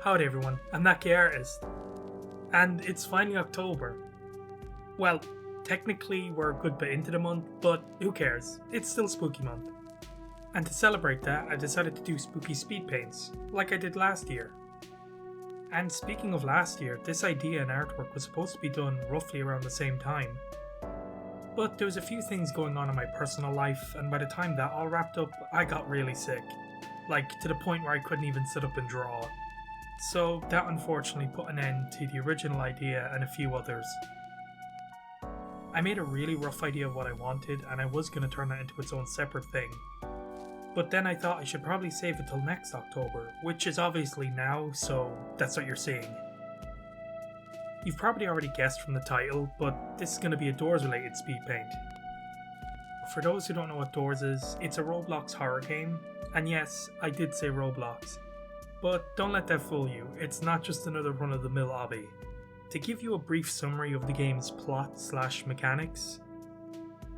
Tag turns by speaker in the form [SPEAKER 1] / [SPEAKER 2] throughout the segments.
[SPEAKER 1] Howdy everyone, I'm that gay artist, and it's finally October. Well, technically we're a good bit into the month, but who cares, it's still spooky month. And to celebrate that, I decided to do spooky speed paints, like I did last year. And speaking of last year, this idea and artwork was supposed to be done roughly around the same time. But there was a few things going on in my personal life, and by the time that all wrapped up, I got really sick. Like, to the point where I couldn't even sit up and draw. So that unfortunately put an end to the original idea and a few others. I made a really rough idea of what I wanted, and I was going to turn that into its own separate thing. But then I thought I should probably save it till next October, which is obviously now, so that's what you're seeing. You've probably already guessed from the title, but this is going to be a Doors related speed paint. For those who don't know what Doors is, it's a Roblox horror game, and yes, I did say Roblox. But don't let that fool you, it's not just another run-of-the-mill obby. To give you a brief summary of the game's plot/mechanics,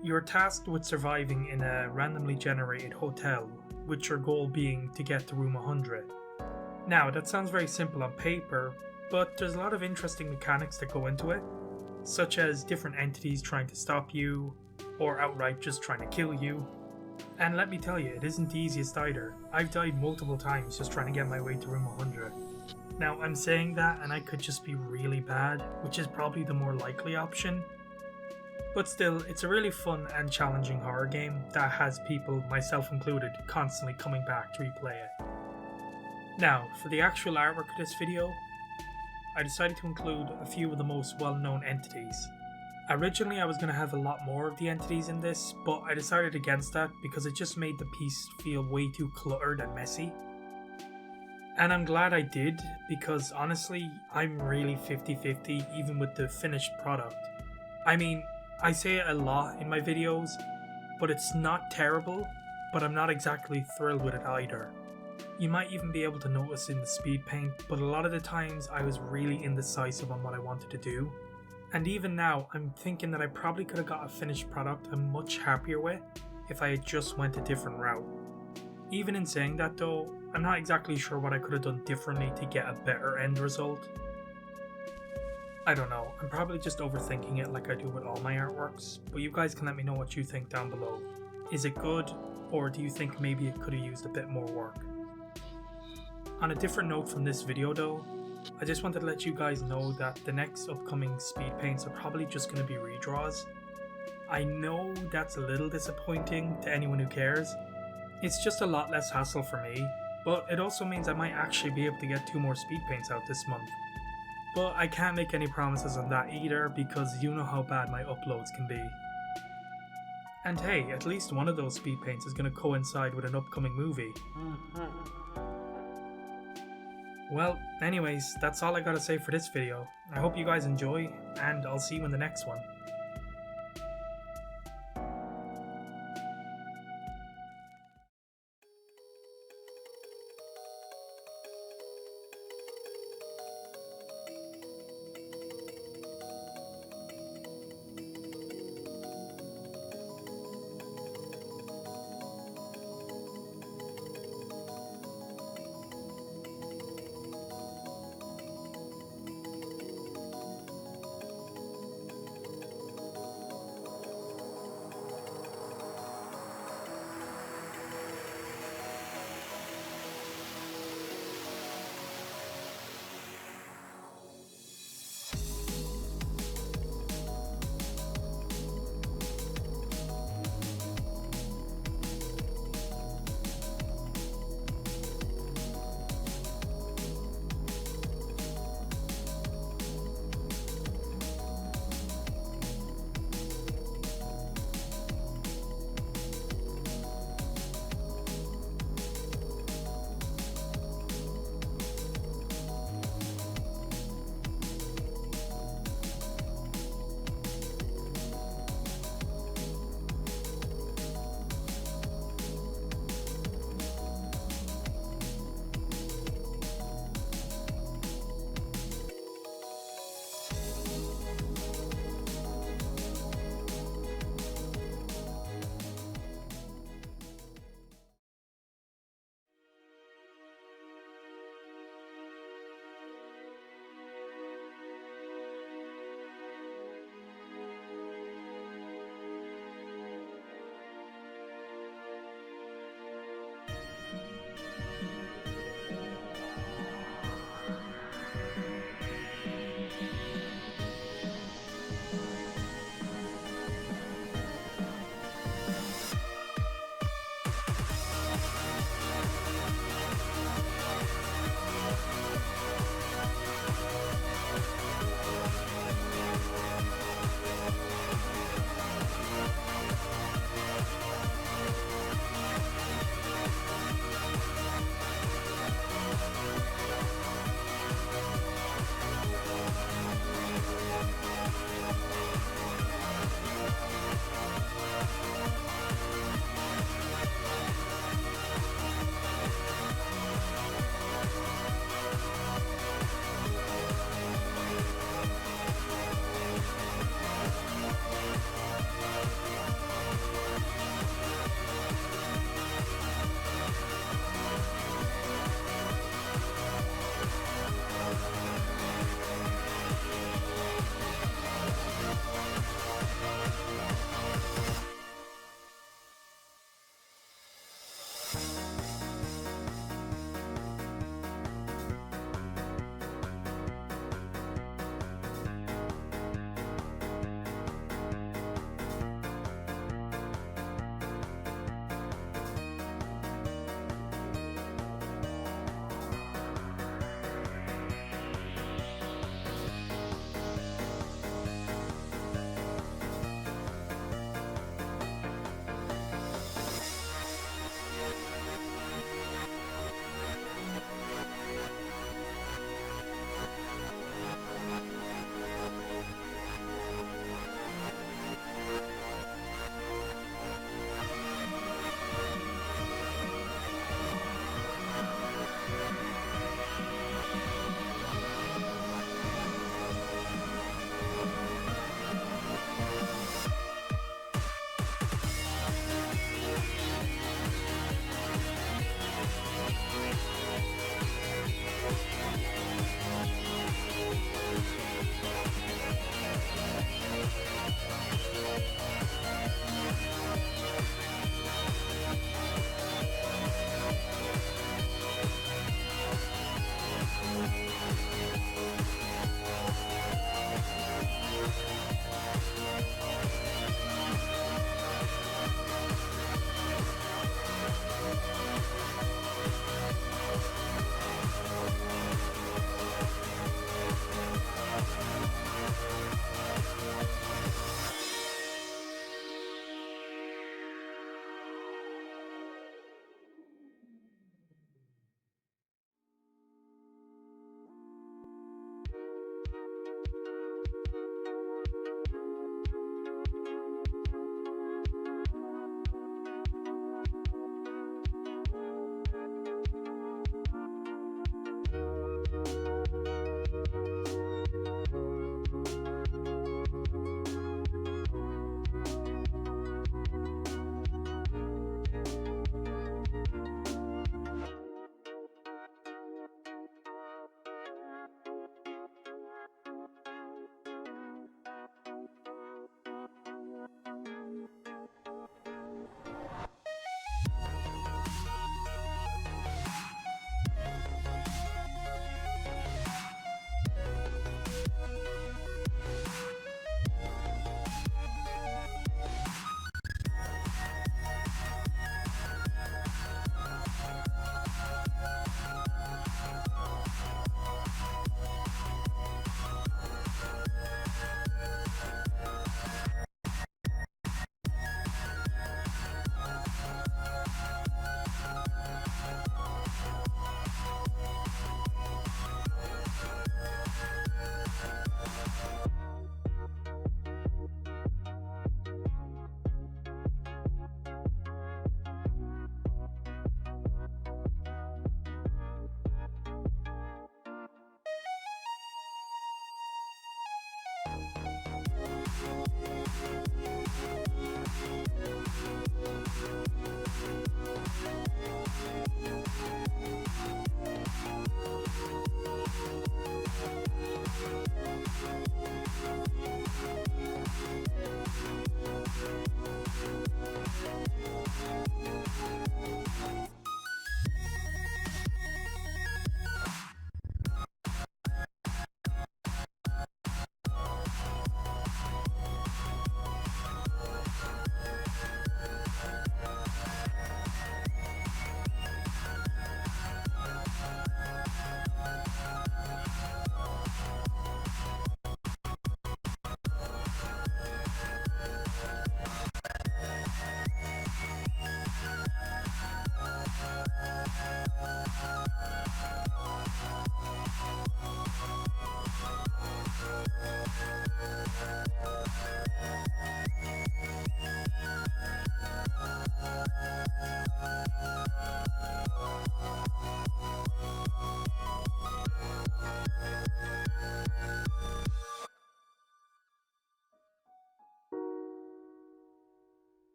[SPEAKER 1] you're tasked with surviving in a randomly generated hotel, with your goal being to get to room 100. Now, that sounds very simple on paper, but there's a lot of interesting mechanics that go into it, such as different entities trying to stop you, or outright just trying to kill you. And let me tell you, it isn't the easiest either. I've died multiple times just trying to get my way to room 100. Now, I'm saying that and I could just be really bad, which is probably the more likely option. But still, it's a really fun and challenging horror game that has people, myself included, constantly coming back to replay it. Now, for the actual artwork of this video, I decided to include a few of the most well-known entities. Originally I was going to have a lot more of the entities in this, but I decided against that because it just made the piece feel way too cluttered and messy. And I'm glad I did, because honestly, I'm really 50-50 even with the finished product. I mean, I say it a lot in my videos, but it's not terrible, but I'm not exactly thrilled with it either. You might even be able to notice in the speed paint, but a lot of the times I was really indecisive on what I wanted to do. And even now, I'm thinking that I probably could have got a finished product I'm much happier with if I had just went a different route. Even in saying that though, I'm not exactly sure what I could have done differently to get a better end result. I don't know, I'm probably just overthinking it like I do with all my artworks, but you guys can let me know what you think down below. Is it good, or do you think maybe it could have used a bit more work? On a different note from this video though, I just wanted to let you guys know that the next upcoming speed paints are probably just going to be redraws. I know that's a little disappointing to anyone who cares. It's just a lot less hassle for me, but it also means I might actually be able to get 2 more speed paints out this month. But I can't make any promises on that either because you know how bad my uploads can be. And hey, at least one of those speed paints is going to coincide with an upcoming movie. Well, anyways, that's all I gotta say for this video. I hope you guys enjoy, and I'll see you in the next one.